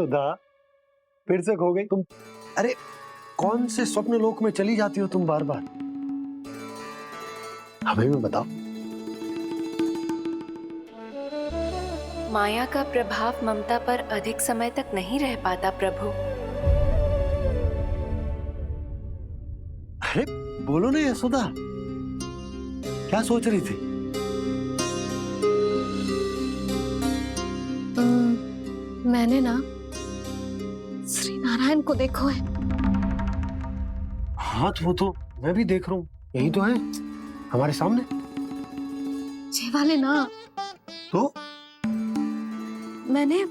सुधा, फिर से खो गई तुम। अरे कौन से स्वप्न लोक में चली जाती हो तुम बार बार? हमें भी बताओ। माया का प्रभाव ममता पर अधिक समय तक नहीं रह पाता प्रभु। अरे बोलो ना यशोदा, क्या सोच रही थी? मैंने ना श्री नारायण को देखो है। हाँ वो तो मैं भी देख रहा हूँ, यही तो है हमारे सामने। ये वाले ना, तो मैंने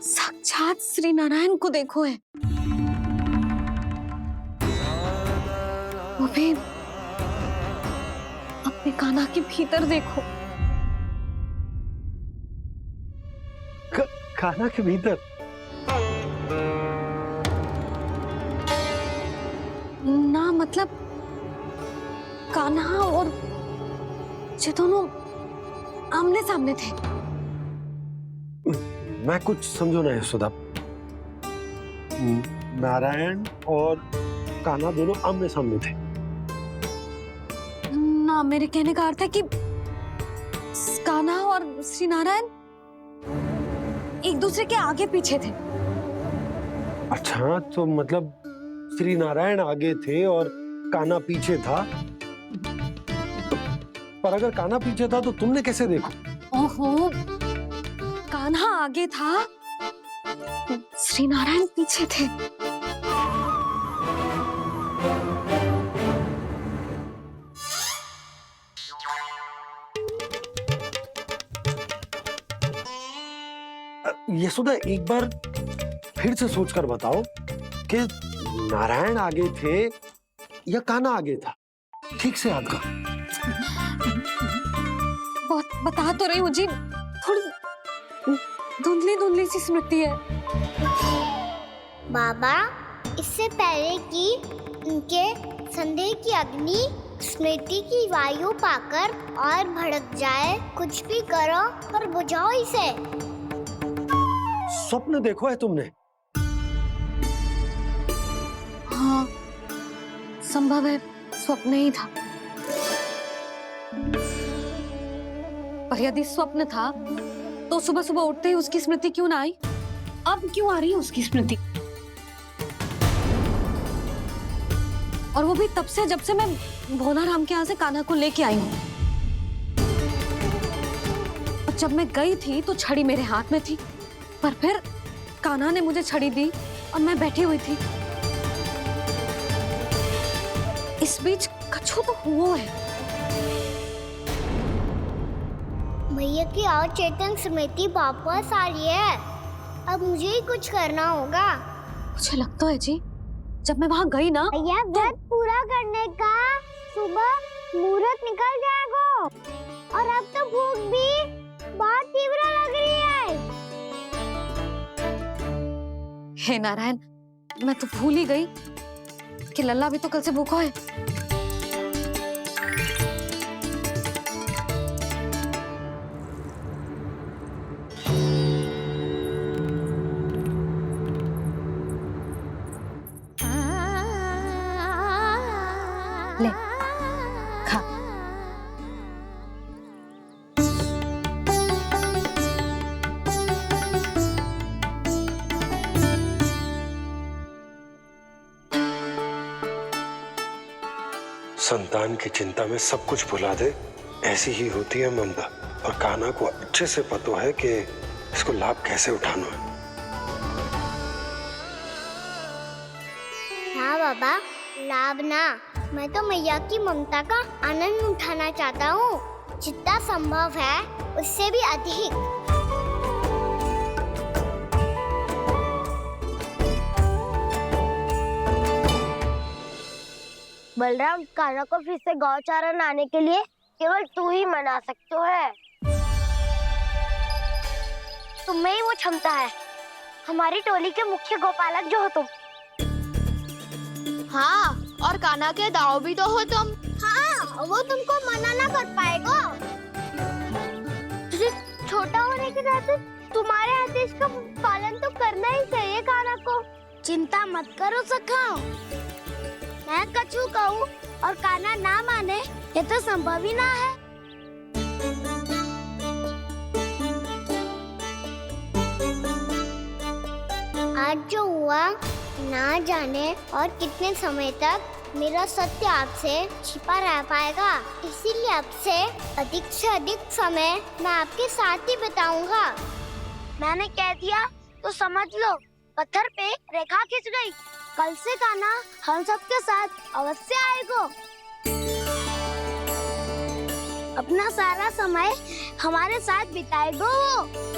साक्षात श्री नारायण को देखो है, वो भी अपने कान्हा के भीतर देखो। कान्हा के भीतर? ना मतलब कान्हा और ये दोनों आमने सामने थे। मैं कुछ समझो ना यशोदा। नारायण और कान्हा दोनों आमने सामने थे? ना, मेरे कहने का अर्थ है कि कान्हा और श्री नारायण एक दूसरे के आगे पीछे थे। अच्छा, तो मतलब श्री नारायण आगे थे और कान्हा पीछे था। पर अगर कान्हा पीछे था तो तुमने कैसे देखा? ओहो, कान्हा आगे था, श्री नारायण पीछे थे। यशोदा एक बार फिर से सोचकर बताओ कि नारायण आगे थे या कान्हा आगे था? ठीक से याद करो। बहुत बता तो रही हूँ जी, थोड़ी धुंधली धुंधली सी स्मृति है। बाबा, इससे पहले कि उनके संदेह की अग्नि स्मृति की वायु पाकर और भड़क जाए, कुछ भी करो और बुझाओ इसे। स्वप्न देखो है तुमने? हाँ, संभव है स्वप्न ही था। पर यदि स्वप्न था तो सुबह सुबह उठते ही उसकी स्मृति क्यों ना आई? अब क्यों आ रही है उसकी स्मृति? और वो भी तब से जब से मैं भोलाराम के यहाँ से कान्हा को लेके आई हूँ। और जब मैं गई थी तो छड़ी मेरे हाथ में थी, पर फिर कान्हा ने मुझे छड़ी दी और मैं बैठी हुई थी। इस बीच कछु तो हुआ है। भैया की अचेतन स्मृति वापस आ रही है। अब मुझे ही कुछ करना होगा। मुझे लगता है जी, जब मैं वहां गई ना, भैया व्रत पूरा करने का सुबह मुहूर्त निकल जाएगा और अब तो भूख भी बहुत तीव्र लग रही है। हे नारायण, मैं तो भूल ही गई कि लल्ला भी तो कल से भूखा है। ले खा। संतान की चिंता में सब कुछ भुला दे, ऐसी ही होती है ममता। और कान्हा को अच्छे से पता है कि इसको लाभ कैसे उठाना है। हाँ बाबा, लाभ ना, मैं तो मैया की ममता का आनंद उठाना चाहता हूँ, जितना संभव है उससे भी अधिक। बलराम, कान्हा को फिर से गौचारा लाने के लिए केवल तू ही मना सकते है। तुम्हें ही वो क्षमता है, हमारी टोली के मुख्य गोपालक जो हो तुम। हाँ, और कान्हा के दाव भी तो हो तुम। हाँ, वो तुमको मना ना कर पाएगा। तुझे छोटा होने के नाते तुम्हारे आदेश का पालन तो करना ही चाहिए काना को। चिंता मत करो सखाओ, मैं कछु कहूँ और काना ना माने ये तो संभव ही ना है। आज जो हुआ ना जाने और कितने समय तक मेरा सत्य आपसे छिपा रह पाएगा, इसीलिए आपसे अधिक से अधिक समय मैं आपके साथ ही बिताऊंगा। मैंने कह दिया तो समझ लो, पत्थर पे रेखा खिंच गई। कल से काना हम सबके साथ अवश्य आएगा। अपना सारा समय हमारे साथ बिताएगा वो।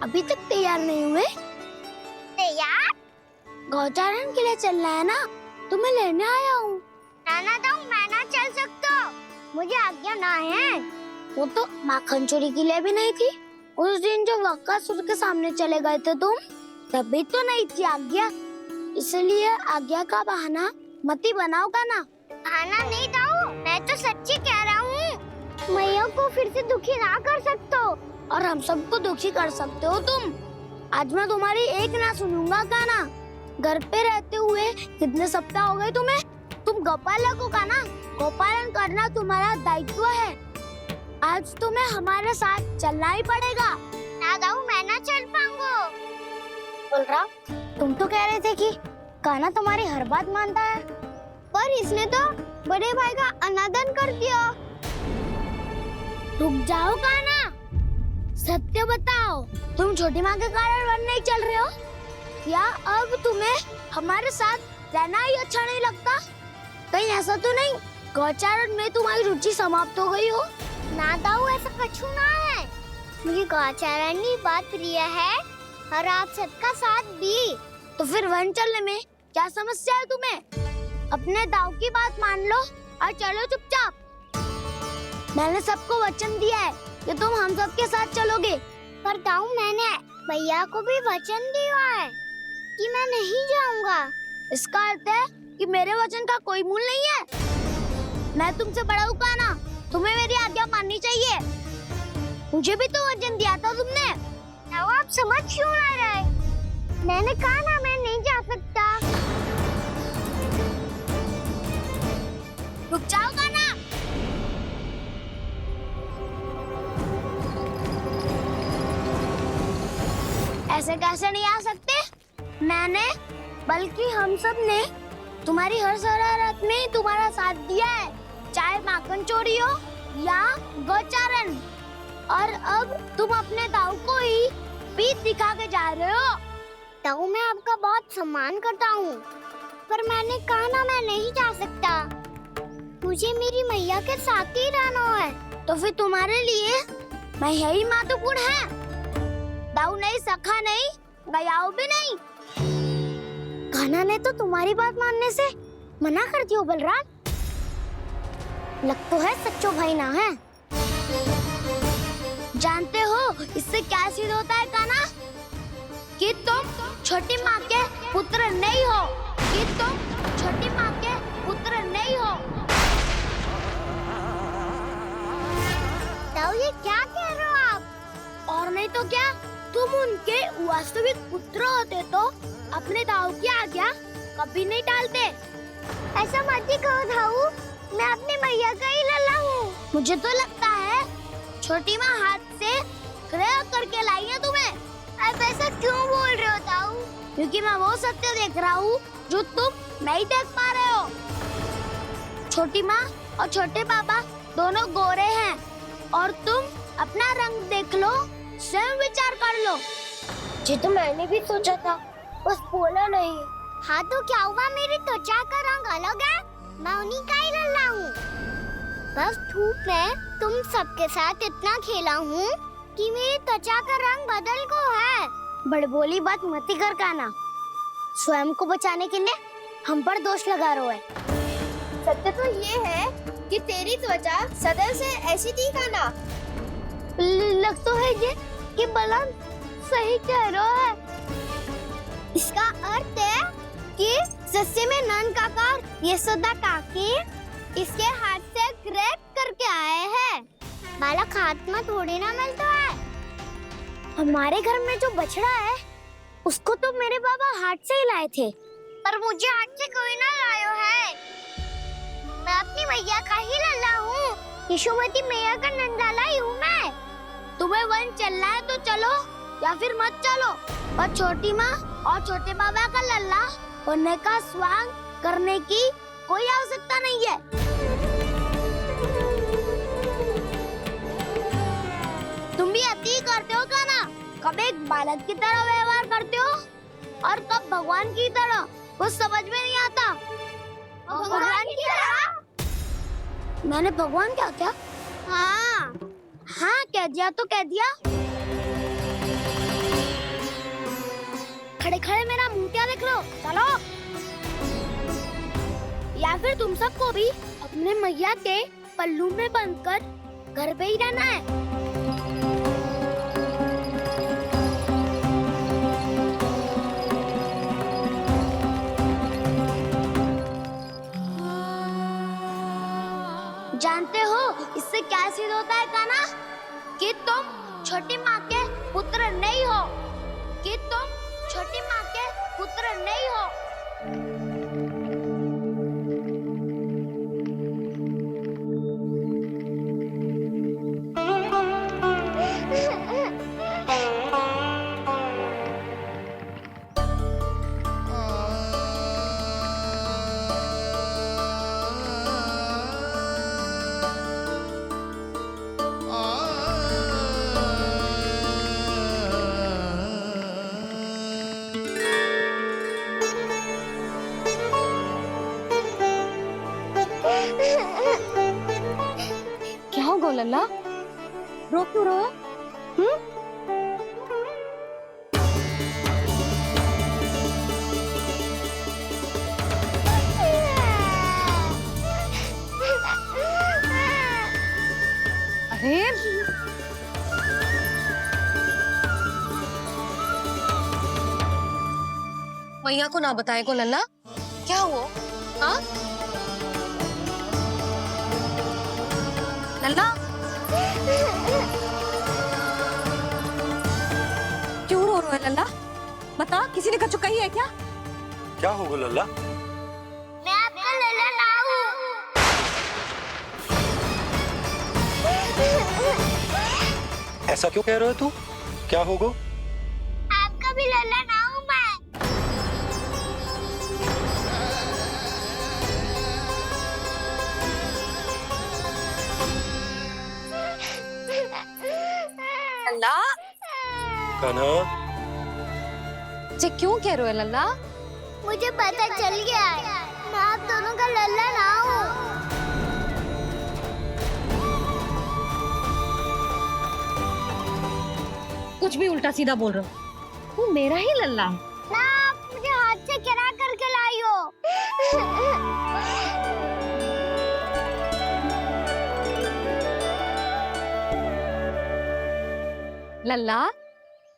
अभी तक तैयार नहीं हुए? तैयार? गौचारण के लिए चलना है ना, तुम्हें लेने आया हूँ। नाना तो मैं ना चल सकता, मुझे आज्ञा ना है। वो तो माखन चोरी के लिए भी नहीं थी। उस दिन जो वक्कासुर के सामने चले गए थे तुम, तभी तो नहीं थी आज्ञा। इसलिए आज्ञा का बहाना मत ही बनाओ ना। बहाना नहीं दाऊ, मैं तो सच्ची कह रहा हूँ। मैया को फिर से दुखी ना कर सकते हो और हम सबको दुखी कर सकते हो तुम। आज मैं तुम्हारी एक ना सुनूंगा काना। घर पे रहते हुए कितने सप्ताह हो गए तुम्हें? तुम गोपालक हो काना, गोपालन करना तुम्हारा दायित्व है। आज तुम्हें हमारे साथ चलना ही पड़ेगा। ना दाऊ, मैं ना चल पाऊंगा। बलराम, तुम तो कह रहे थे कि काना तुम्हारी हर बात मानता है, पर इसने तो बड़े भाई का अनादर कर दिया। रुक जाओ काना, सत्य बताओ, तुम छोटी माँ के कारण वन नहीं चल रहे हो या अब तुम्हें हमारे साथ रहना ही अच्छा नहीं लगता? कहीं ऐसा तो नहीं गौचारण में तुम्हारी रुचि समाप्त हो गई हो? ना दाऊ, ऐसा कछु ना है। मुझे गौचारण ही बात प्रिय है और आप सबका साथ भी। तो फिर वन चलने में क्या समस्या है तुम्हें? अपने दाऊ की बात मान लो और चलो चुपचाप। मैंने सबको वचन दिया है कि तुम हम सबके साथ चलोगे। पर दाऊ, मैंने भैया को भी वचन दिया है कि मैं नहीं जाऊंगा। इसका अर्थ है कि मेरे वचन का कोई मूल नहीं है। मैं तुमसे बड़ा हूँ काना, तुम्हें मेरी आज्ञा माननी चाहिए। मुझे भी तो वचन दिया था तुमने। दाऊ, आप समझ क्यों आ रहे? मैंने कहा ना मैं नहीं जा सकता। रुक जाओ काना। ऐसे कैसे नहीं आ सकते? मैंने बल्कि हम सब ने तुम्हारी हर शरारत में तुम्हारा साथ दिया है, चाहे माखन चोरी हो या गौचारण। और अब तुम अपने दाऊ को ही पीठ दिखा के जा रहे हो। दाऊ, मैं आपका बहुत सम्मान करता हूँ, पर मैंने कहा ना मैं नहीं जा सकता। मुझे मेरी मैया के साथ ही रहना है। तो फिर तुम्हारे लिए मैं यही महत्वपूर्ण है। दाऊ नहीं, सखा नहीं, गयाऊ भी नहीं। कान्हा ने तो तुम्हारी बात मानने से मना कर दिया बलराम। लग तो है सच्चो भाई ना है। जानते हो इससे क्या सिद्ध होता है कान्हा? कि तुम छोटी माँ के पुत्र नहीं हो, कि तुम छोटी माँ के पुत्र नहीं हो। दाऊ, ये क्या कह रहे हो आप? और नहीं तो क्या, तुम उनके वास्तविक पुत्र होते तो अपने दाऊ की आज्ञा कभी नहीं टालते। ऐसा मत ही कहो दाऊ, मैं अपनी मैया का ही लल्ला हूँ। मुझे तो लगता है छोटी माँ हाथ से ग्रह करके लाई है तुम्हें। आप ऐसा क्यों बोल रहे हो दाऊ? क्योंकि मैं वो सत्य देख रहा हूँ जो तुम नहीं देख पा रहे हो। छोटी माँ और छोटे पापा दोनों गोरे हैं और तुम अपना रंग देख लो, स्वयं विचार कर लो। जी तो मैंने भी सोचा था, बस बोला नहीं। हाँ तो क्या हुआ, मेरी त्वचा का रंग अलग है, मैं उन्हीं का ही लल्ला हूँ। बस धूप में तुम सबके साथ इतना खेला हूँ कि मेरी त्वचा का रंग बदल को है। बड़बोली बात मत ही कर कान्हा, स्वयं को बचाने के लिए हम पर दोष लगा रहे हो। सत्य तो ये है कि तेरी त्वचा सदैव से ऐसी थी कान्हा? लग तो है ये कि बलम सही कह रहा है। इसका अर्थ है कि सस्ते में नन काका यशोदा काकी इसके हाथ से ग्रेट करके आए हैं। बालक हाथ में थोड़ी ना मिलता है। हमारे घर में जो बछड़ा है उसको तो मेरे बाबा हाथ से ही लाए थे, पर मुझे हाथ से कोई ना लायो है। मैं अपनी मैया का ही लल्ला हूँ, यशोमती मैया का नंदाला ही हूँ मैं। तुम्हें वन चलना है तो चलो या फिर मत चलो, पर छोटी माँ और छोटे बाबा का लल्ला होने का स्वांग करने की कोई आवश्यकता नहीं है। तुम भी अति करते हो कान्हा, कब एक बालक की तरह व्यवहार करते हो और कब भगवान की तरह, कुछ समझ में नहीं आता। भगवान की तरह? मैंने भगवान क्या क्या? हाँ हाँ कह दिया तो कह दिया। खड़े खड़े मेरा मुंह क्या देख लो, चलो। या फिर तुम सबको भी अपने मैया के पल्लू में बंधकर घर पे ही रहना है। जानते हो इससे क्या सिद्ध होता है कान्हा? कि तुम छोटी माँ के पुत्र नहीं हो, कि तुम छोटी माँ के पुत्र नहीं हो। क्या हो गो लल्ला, रो क्यों रहो? अरे मैया को ना बताए को लल्ला, क्या हुआ? हाँ लल्ला, क्यों रो रहा है लल्ला? बता, किसी ने कछु कही है क्या? क्या होगा लल्ला? मैं आपका लल्ला ना हूँ। ऐसा क्यों कह रहे हो तू? क्या होगा? आपका भी लल्ला ना हूँ मैं। लल्ला, कान्हा, जे क्यों कह रहे हो लल्ला? मुझे पता चल गया है, मैं आप दोनों का लल्ला ना हूँ। कुछ भी उल्टा सीधा बोल रहे हो, तू मेरा ही लल्ला है। ना आप मुझे हाथ से गिरा करके लाई हो। लल्ला,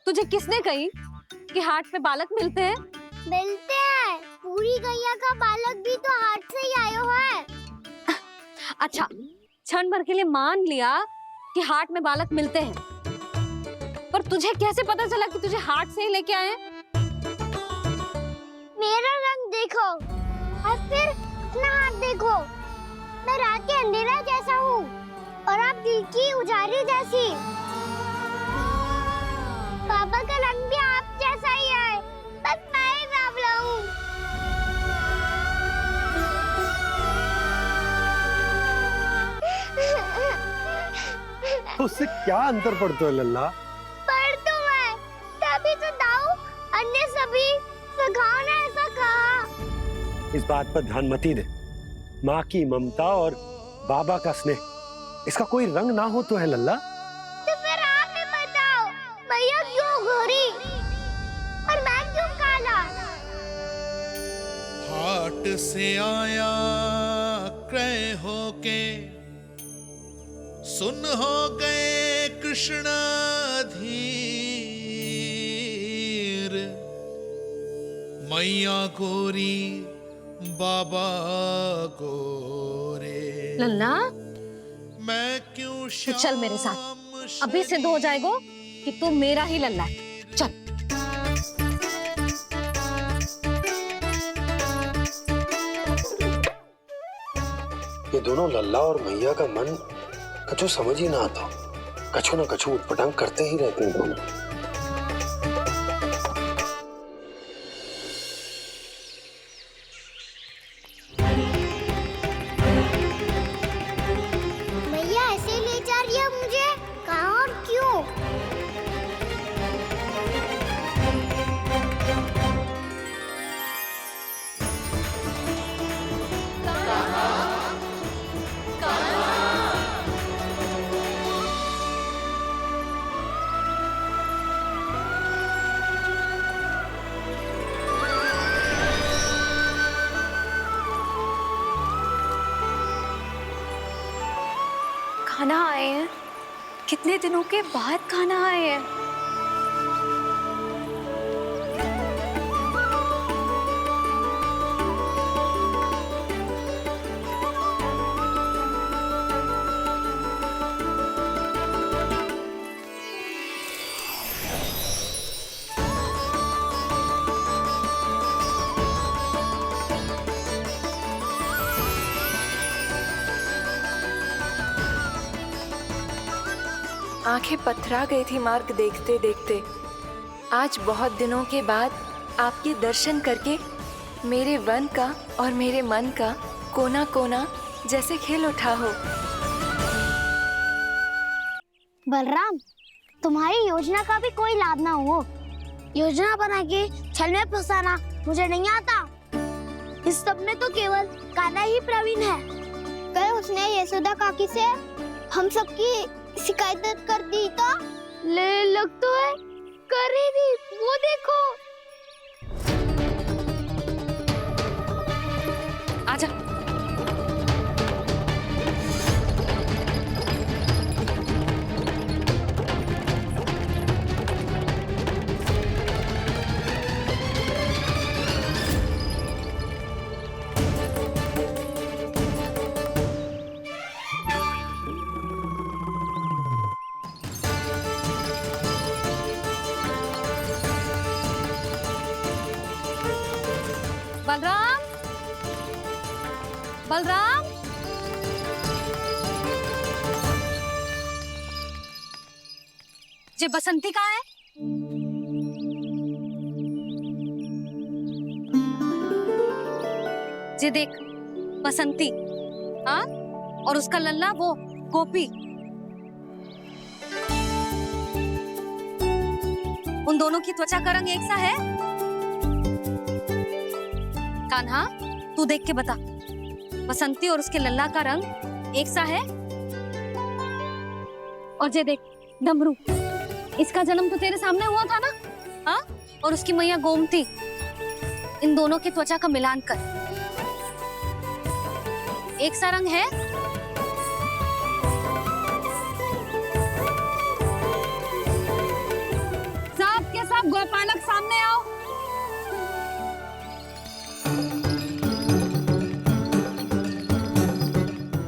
तुझे किसने कही कि हाट पे बालक मिलते हैं? मिलते हैं, पूरी गैया का बालक भी तो हाथ से ही आयो है। अच्छा, क्षण भर के लिए मान लिया कि हाट में बालक मिलते हैं, पर तुझे कैसे पता चला कि तुझे हाट से ही लेके आए? मेरा रंग देखो और फिर अपना हाथ देखो। मैं रात के अंधेरा जैसा हूँ और आप दिल की उजाली जैसी। पापा का रंग भी आप जैसा ही है, बस मैं ही बावला हूँ। तो उससे क्या अंतर पड़ता है लल्ला? पर तो मैं तभी तो दाऊ अन्य सभी सखाओ ने ऐसा कहा। इस बात पर ध्यान मत ही दे। माँ की ममता और बाबा का स्नेह, इसका कोई रंग ना हो तो है लल्ला। तो फिर आप ही बताओ, भैया क्यों गोरी और मैं क्यों काला? हाट से आया क्रय होके सुन हो गए कृष्ण धीर, मैया गोरी बाबा गोरे। लल्ला मैं क्यों तू चल मेरे साथ, अभी सिद्ध हो जाएगा कि तू मेरा ही लल्ला है। चल। ये दोनों लल्ला और मैया का मन कछु समझ ही ना आता, कछु ना कछु उटपटांग करते ही रहते हैं दोनों। मैया ऐसे ले जा रही है मुझे, कहाँ और क्यों? खाना आए हैं, कितने दिनों के बाद खाना आए हैं। आंखें पथरा गई थी मार्ग देखते देखते। आज बहुत दिनों के बाद आपके दर्शन करके मेरे वन का और मेरे मन का कोना कोना जैसे खेल उठा हो। बलराम, तुम्हारी योजना का भी कोई लाभ ना हो। योजना बना के छल में फंसाना मुझे नहीं आता। इस सब में तो केवल कान्हा ही प्रवीण है। कल उसने यशोदा काकी से हम सबकी शिकायत कर दी तो लग तो है कर ही दी, वो देखो। आजा। बलराम, बलराम, ये बसंती कहाँ है? ये देख बसंती, हाँ, और उसका लल्ला वो गोपी। उन दोनों की त्वचा का रंग एक सा है? कान्हा, तू देख के बता, बसंती और उसके लल्ला का रंग एक सा है? और ये देख डमरू, इसका जन्म तो तेरे सामने हुआ था ना, हाँ? और उसकी मैया गोमती, इन दोनों की त्वचा का मिलान कर एक सा रंग है? सब के सब गोपालक सामने आओ।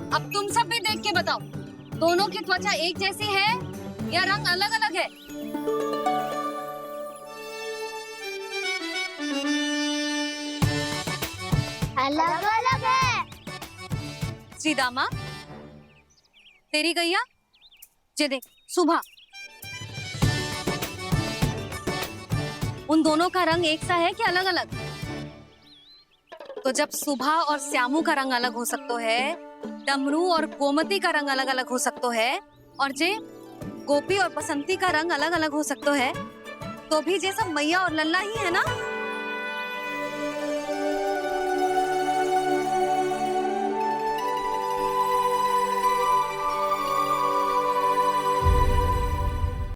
अब तुम सब भी देख के बताओ, दोनों की त्वचा एक जैसी है या रंग अलग अलग है? अलग अलग है। श्रीदामा, तेरी गैया, ये देख सुभा, उन दोनों का रंग एक सा है कि अलग अलग? तो जब सुभा और श्यामू का रंग अलग हो सकता है, डमरू और गोमती का रंग अलग अलग हो सकता है, और जे गोपी और बसंती का रंग अलग अलग हो सकता है, तो भी जैसा मैया और लल्ला ही है ना?